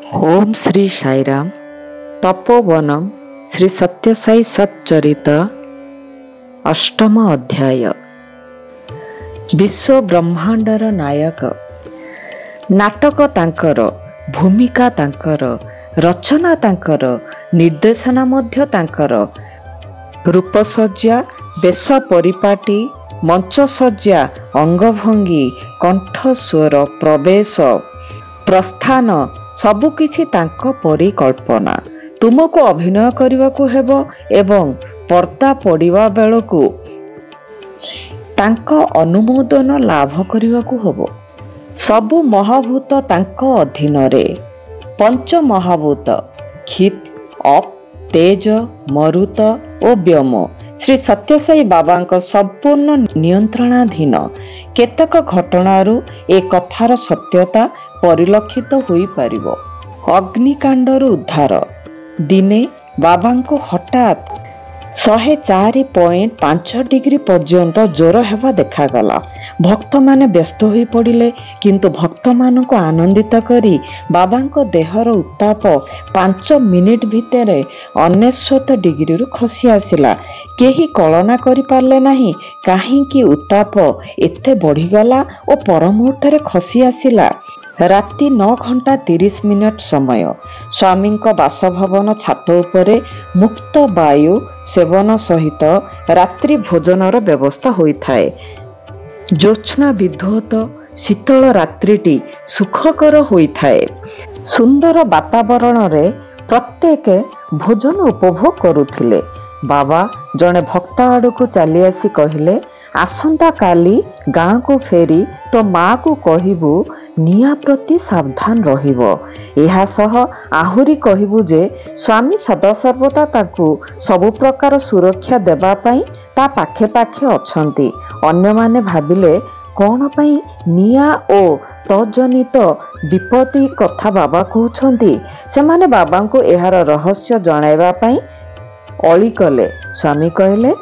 ओम श्री साईराम। तपोवनम श्री सत्यसाई सच्चरित अष्टम अध्याय। विश्व ब्रह्मांडर नायक। नाटक तांकर, भूमिका तांकर, रचना तांकर, निर्देशना मध्य तांकर। रूपसज्जा, बेश परिपाटी, मंचसज्जा, अंगभंगी, कंठस्वर, प्रवेश, प्रस्थान सबुकिछि तांको परिकल्पना। तुमको अभिनय करबाकू हेबो एवं पर्दा पड़िबा बेलकू तांको अनुमोदन लाभ करबाकू हेबो। सबु महाभूत तांको अधीन रे। पंच महाभूत खित, अप, तेज, मरुत और व्योम श्री सत्यसाई बाबांको संपूर्ण नियंत्रणाधीन। केतक घटनारू ए कथार सत्यता परिलक्षित होई परिबो। अग्निकांडर उद्धार। दिने बाबांको हठात 104.5 डिग्री पर्यंत ज्वर हेबा देखागला। भक्त माने व्यस्त होई पड़िले, किंतु भक्त मानक आनंदित करी बाबांको देहर उत्ताप 5 मिनिट भितरे 99 डिग्री रु खसी आसिला। केही कल्पना करि पारले नाही काहींकि उत्ताप एते बढ़ीगला और परमुहूर्तरे खसी आसिला। राति 9 घंटा 30 मिनिट समय। स्वामी बासभवन छात उपरे मुक्त वायु सेवन सहित रात्रि भोजनर व्यवस्था होइथाए। ज्योत्स्ना विधौत शीतल रात्रिटी सुखकर होइथाए। सुंदर वातावरण रे प्रत्येक भोजन उपभोग करुथिले। बाबा जड़े भक्त आड़क चली आसी कहिले, आसंता काली गाँ को फेरी तो माँ को कहबू निया प्रति सावधान रहिबो। एहा सह आहुरी कहबू जे स्वामी सदासर्वदा ताकू सबु प्रकार सुरक्षा देबा पई ता पाखे पाखे अछंती। अन्य माने भाबिले कोन पई निया ओ तजनित विपत्ति कथा बाबा कहउछंती। से माने बाबा को एहार रहस्य जणाइबा पई अली कले। स्वामी कहले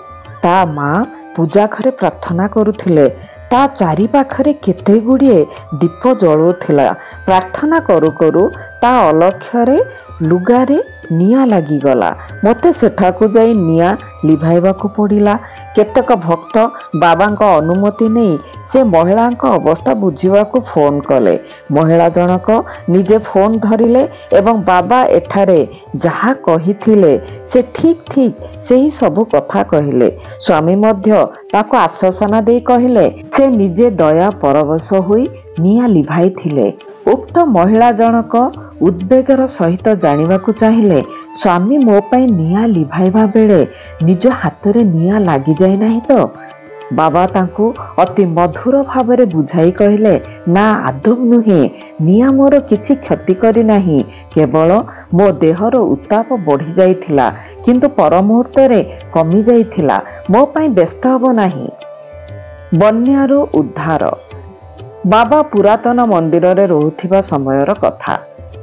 ता माँ पूजा घरे प्रार्थना करुथिले। ता चारि पाखरे केते गुड़िए दीप जलुथिला। प्रार्थना करू करू ता अलक्ष्य लुगारे निया लागिगला। मते सेठाकू जाई निया लिभाइबाकू पड़िला। केतक भक्त बाबांको अनुमति नहीं से महिला अवस्था बुझिबाकू फोन कले। महिला जनक निजे फोन धरिले एवं बाबा एठारे जहा कहिथिले से ठीक ठीक सेही सबु कथा कहिले। स्वामी मध्य ताको आश्वासना दे कहिले से निजे दया परवश होई निया लिभाई थिले। उक्त महिला जनक उद्वेगर सहित जानिबाकू चाहिए स्वामी मो पाई निया लिभाइबा बेले निज हाथ रे निया लागी जाए नहीं तो। बाबा तांको अति मधुर भावरे बुझाई कहले ना आदौ नुहे, निया मोर किछि क्षति करी नाही, केवल मो देहर उत्ताप बढ़ी जाइथिला किंतु परमुहूर्त रे कमी जाइथिला। मो पाई व्यस्त हबो नाही। बन्यारू उद्धार। बाबा पुरातन मंदिर रे रहुथिबा समयर कथा।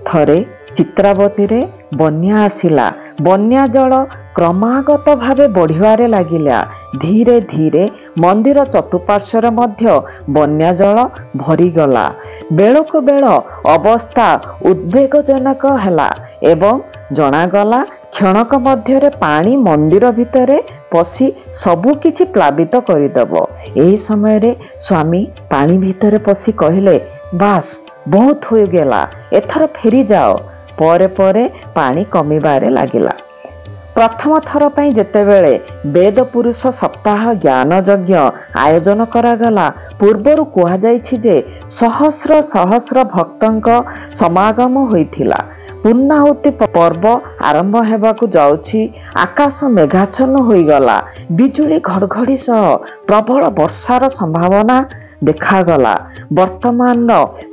थरे चित्रावती रे बन्या आसिला। बन्या जल क्रमागत भावे बढ़िबारे लागिला। धीरे धीरे मंदिर चतुपार्श्वर मध्य बन्या जल भरीगला। बेलको बेल अवस्था उद्वेगजनक हैला एवं जनागला क्षणक मध्यरे पानी मंदिर भितरे पसी सबु किछि प्लावित करिदेबो। एही समय रे स्वामी पानी भितरे पसी कहले बास बहुत हो गेला, एथर फेरी जाओ। परे परे पानी कमिबारे लागिला। प्रथम थर पई जेतेबेले वेद पुरुष सप्ताह ज्ञान यज्ञ आयोजन करागला, पूर्वरु कुहा जाइछि जे सहस्र सहस्र भक्तंक समागम होइथिला। पूर्णाहुति पर्व आरंभ हेबाकू जाउछि। आकाश मेघाच्छन्न होइगला। बिजुली घड़घड़ी सह प्रबल वर्षार संभावना देखागला। वर्तमान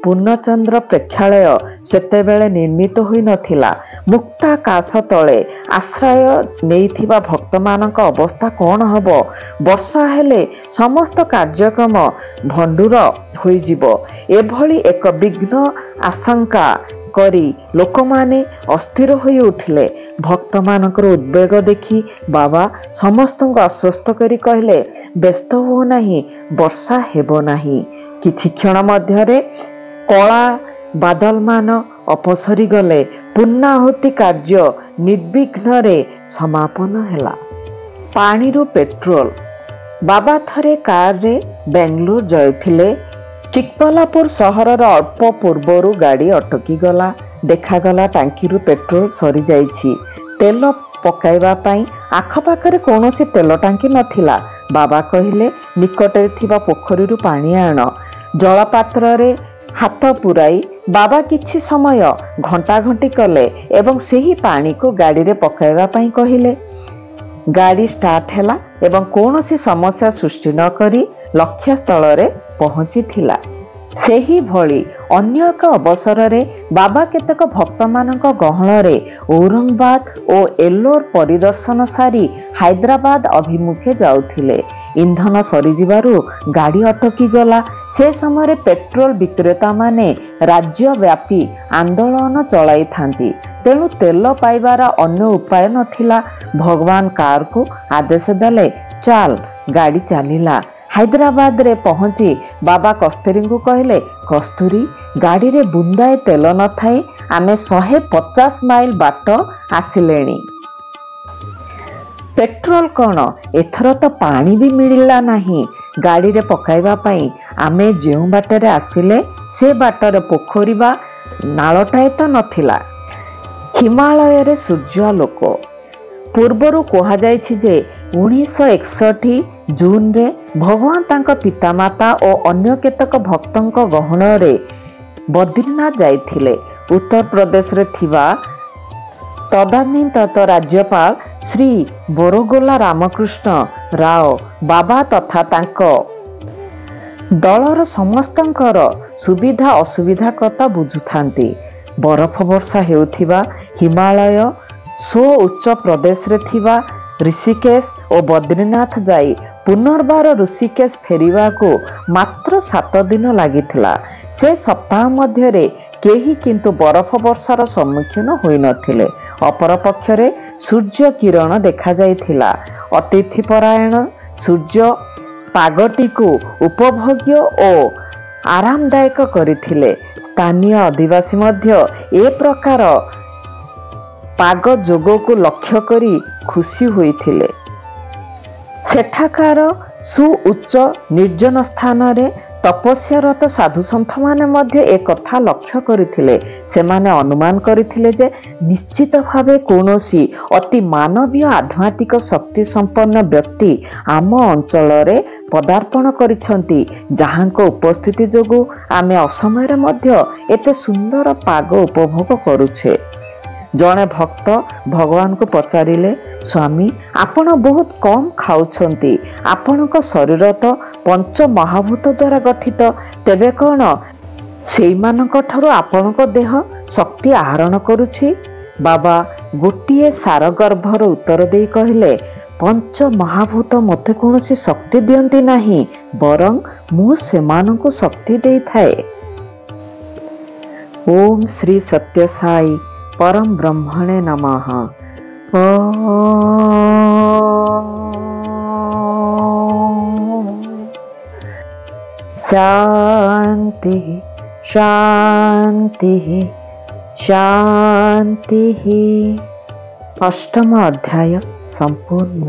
पूर्णचंद्र प्रेक्षालय सेतेबेले निर्मित होई नथिला। मुक्ताकाश तले आश्रय नेइथिबा भक्त मानक अवस्था कौन हबो? वर्षा हेले समस्त कार्यक्रम भंडूर होई जिवो। एभली एक विघ्न आशंका करी लोकमाने अस्थिर होई उठिले। भक्त मानकर उद्वेग देखी बाबा समस्त आश्वस्त करी कहले व्यस्त हो नाही, वर्षा हेबो नाही। किछि क्षण मध्यरे कला ବାଦଲମାନ ଅପସରି ଗଲେ ପୂର୍ଣ୍ଣାହୁତି କାର୍ଯ୍ୟ ନିର୍ବିଘ୍ନରେ ସମାପନ ହେଲା। ପାଣିରୁ ପେଟ୍ରୋଲ। ବାବା ଥରେ କାରରେ ବେଙ୍ଗଲୋର ଯାଉଥିଲେ। ଚିକବଲ୍ଲାପୁର ସହରର ଅଳ୍ପ ପୂର୍ବରୁ ଗାଡ଼ି ଅଟକିଗଲା। ଦେଖାଗଲା ଟାଙ୍କିରୁ ପେଟ୍ରୋଲ ସରିଯାଇଛି। ତେଲ ପକାଇବା ପାଇଁ ଆଖପାଖରେ କୌଣସି ତେଲ ଟାଙ୍କି ନଥିଲା। ବାବା କହିଲେ, ନିକଟରେ ଥିବା ପୋଖରୀରୁ ପାଣି ଆଣ। ଜଳପାତ୍ରରେ ହାତ ପୁରାଇ ବାବା କିଛି ସମୟ ଘଣ୍ଟାଘଣ୍ଟି କଲେ ଏବଂ ସେହି ପାଣିକୁ ଗାଡ଼ିରେ ପକାଇବା ପାଇଁ କହିଲେ। ଗାଡ଼ି ଷ୍ଟାର୍ଟ ହେଲା ଏବଂ କୌଣସି ସମସ୍ୟା ସୃଷ୍ଟି ନ କରି ଲକ୍ଷ୍ୟସ୍ଥଳରେ ପହଞ୍ଚିଥିଲା। ସେହିଭଳି ଅନ୍ୟ ଏକ ଅବସରରେ ବାବା କେତେକ ଭକ୍ତମାନଙ୍କ ଗହଣରେ ଔରଙ୍ଗାବାଦ ଓ ଏଲୋର ପରିଦର୍ଶନ ସାରି ହାଇଦ୍ରାବାଦ ଅଭିମୁଖେ ଯାଉଥିଲେ। ଇନ୍ଧନ ସରିଯିବାରୁ ଗାଡ଼ି ଅଟକିଗଲା। ସେ ସମୟରେ ପେଟ୍ରୋଲ ବିକ୍ରେତାମାନେ ରାଜ୍ୟବ୍ୟାପୀ ଆନ୍ଦୋଳନ ଚଳାଇଥାନ୍ତି। ତେଣୁ ତେଲ ପାଇବାର ଅନ୍ୟ ଉପାୟ ନଥିଲା। ଭଗବାନ କାରକୁ ଆଦେଶ ଦେଲେ, ଚାଲ। ଗାଡ଼ି ଚାଲିଲା। ହାଇଦ୍ରାବାଦରେ ପହଞ୍ଚି ବାବା କସ୍ତୁରୀଙ୍କୁ କହିଲେ, କସ୍ତୁରୀ, ଗାଡ଼ିରେ ବୁନ୍ଦାଏ ତେଲ ନଥାଇ ଆମେ 150 ମାଇଲ ବାଟ ଆସିଲେଣି। ପେଟ୍ରୋଲ କ'ଣ? ଏଥର ତ ପାଣି ବି ମିଳିଲା ନାହିଁ ଗାଡ଼ିରେ ପକାଇବା ପାଇଁ। ଆମେ ଯେଉଁ ବାଟରେ ଆସିଲେ ସେ ବାଟରେ ପୋଖରୀ ବା ନାଳଟାଏ ତ ନଥିଲା। ହିମାଳୟରେ ସୂର୍ଯ୍ୟାଲୋକ। ପୂର୍ବରୁ କୁହାଯାଇଛି ଯେ 1961 ଜୁନରେ ଭଗବାନ ତାଙ୍କ ପିତାମାତା ଓ ଅନ୍ୟ କେତେକ ଭକ୍ତଙ୍କ ଗହଣରେ ବଦ୍ରିନାଥ ଯାଇଥିଲେ। ଉତ୍ତରପ୍ରଦେଶରେ ଥିବା ତଦାନୀନ୍ତନ ରାଜ୍ୟପାଳ ଶ୍ରୀ ବରୋଗୋଲା ରାମକୃଷ୍ଣ ରାଓ ବାବା ତଥା ତାଙ୍କ ଦଳର ସମସ୍ତଙ୍କର ସୁବିଧା ଅସୁବିଧା କଥା ବୁଝୁଥାନ୍ତି। ବରଫ ବର୍ଷା ହେଉଥିବା ହିମାଳୟ ଉଚ୍ଚ ପ୍ରଦେଶରେ ଥିବା ଋଷିକେଶ ଓ ବଦ୍ରିନାଥ ଯାଇ ପୁନର୍ବାର ଋଷିକେଶ ଫେରିବାକୁ ମାତ୍ର 7 ଦିନ ଲାଗିଥିଲା। ସେ ସପ୍ତାହ ମଧ୍ୟରେ କେହି କିନ୍ତୁ ବରଫ ବର୍ଷାର ସମ୍ମୁଖୀନ ହୋଇନଥିଲେ। ଅପରପକ୍ଷରେ ସୂର୍ଯ୍ୟ କିରଣ ଦେଖାଯାଇଥିଲା। ଅତିଥିପରାୟଣ ସୂର୍ଯ୍ୟ ପାଗଟିକୁ ଉପଭୋଗ୍ୟ ଓ ଆରାମଦାୟକ କରିଥିଲେ। ସ୍ଥାନୀୟ ଅଧିବାସୀ ମଧ୍ୟ ଏ ପ୍ରକାର ପାଗ ଯୋଗକୁ ଲକ୍ଷ୍ୟ କରି ଖୁସି ହୋଇଥିଲେ। ସେଠାକାର ସୁଉଚ୍ଚ ନିର୍ଜନ ସ୍ଥାନରେ ତପସ୍ୟାରତ ସାଧୁସନ୍ଥମାନେ ମଧ୍ୟ ଏକଥା ଲକ୍ଷ୍ୟ କରିଥିଲେ। ସେମାନେ ଅନୁମାନ କରିଥିଲେ ଯେ ନିଶ୍ଚିତ ଭାବେ କୌଣସି ଅତି ମାନବୀୟ ଆଧ୍ୟାତ୍ମିକ ଶକ୍ତି ସମ୍ପନ୍ନ ବ୍ୟକ୍ତି ଆମ ଅଞ୍ଚଳରେ ପଦାର୍ପଣ କରିଛନ୍ତି, ଯାହାଙ୍କ ଉପସ୍ଥିତି ଯୋଗୁଁ ଆମେ ଅସମୟରେ ମଧ୍ୟ ଏତେ ସୁନ୍ଦର ପାଗ ଉପଭୋଗ କରୁଛେ। ଜଣେ ଭକ୍ତ ଭଗବାନଙ୍କୁ ପଚାରିଲେ, ସ୍ୱାମୀ, ଆପଣ ବହୁତ କମ୍ ଖାଉଛନ୍ତି। ଆପଣଙ୍କ ଶରୀର ତ ପଞ୍ଚମହାଭୂତ ଦ୍ୱାରା ଗଠିତ। ତେବେ କ'ଣ ସେଇମାନଙ୍କ ଠାରୁ ଆପଣଙ୍କ ଦେହ ଶକ୍ତି ଆହରଣ କରୁଛି? ବାବା ଗୋଟିଏ ସାରଗର୍ଭର ଉତ୍ତର ଦେଇ କହିଲେ, ପଞ୍ଚମହାଭୂତ ମୋତେ କୌଣସି ଶକ୍ତି ଦିଅନ୍ତି ନାହିଁ, ବରଂ ମୁଁ ସେମାନଙ୍କୁ ଶକ୍ତି ଦେଇଥାଏ। ଓମ୍ ଶ୍ରୀ ସତ୍ୟ ସାଇ परम ब्रह्मणे नमः। शांति शांति शांति। 8म अध्याय संपूर्ण।